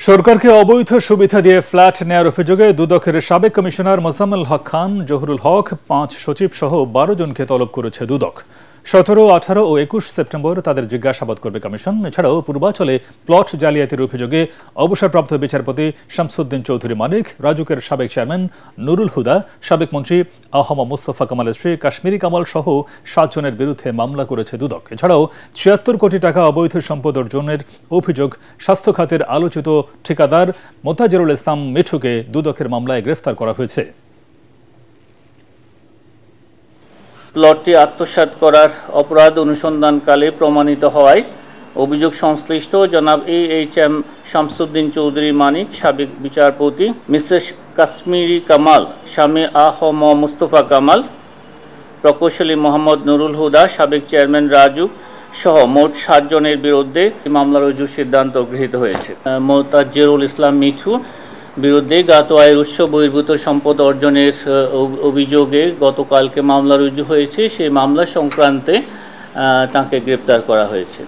সরকারকে অবৈধ সুবিধা দিয়ে ফ্ল্যাট নেয়ার অভিযোগে দুদকের সাবেক কমিশনার মোজাম্মেল হক খান, জহুরুল হক, ৫ সচিব সহ ১২ জনকে তলব করেছে দুদক। ১৭, ১৮ ও ২১ সেপ্টেম্বর তাদের জিজ্ঞাসাবাদ করবে কমিশন। এছাড়াও পূর্বাচলে প্লট জালিয়াতির অভিযোগে অবসরপ্রাপ্ত বিচারপতি শামসুদ্দিন চৌধুরী মানিক, রাজুকের সাবেক চেয়ারম্যান নুরুল হুদা, সাবেক মন্ত্রী আহম মুস্তফা কামালের স্ত্রী কাশ্মীরি কামাল সহ ৭ জনের বিরুদ্ধে মামলা করেছে দুদক। এছাড়াও ৭৬ কোটি টাকা অবৈধ সম্পদ অর্জনের অভিযোগ স্বাস্থ্য খাতের আলোচিত ঠিকাদার মোতাজেরুল ইসলাম মিঠুকে দুদকের মামলায় গ্রেফতার করা হয়েছে। প্লটটি আত্মসাৎ করার অপরাধ অনুসন্ধানকালে প্রমাণিত হওয়ায় অভিযোগ সংশ্লিষ্ট জনাব AHM শামসুদ্দিন চৌধুরী মানিক, সাবেক বিচারপতি মিসেস কাশ্মীরি কামাল, স্বামী আহম মুস্তফা কামাল, প্রকৌশলী মোহাম্মদ নুরুল হুদা, সাবেক চেয়ারম্যান রাজু সহ মোট ৭ জনের বিরুদ্ধে মামলা রুজুর সিদ্ধান্ত গৃহীত হয়েছে। মোতাজেরুল ইসলাম মিঠু বিরুদ্ধে জ্ঞাত আয়ের উৎস বহির্ভূত সম্পদ অর্জনের অভিযোগে গতকালকে মামলা রুজু হয়েছে। সেই মামলা সংক্রান্তে তাকে গ্রেপ্তার করা হয়েছে।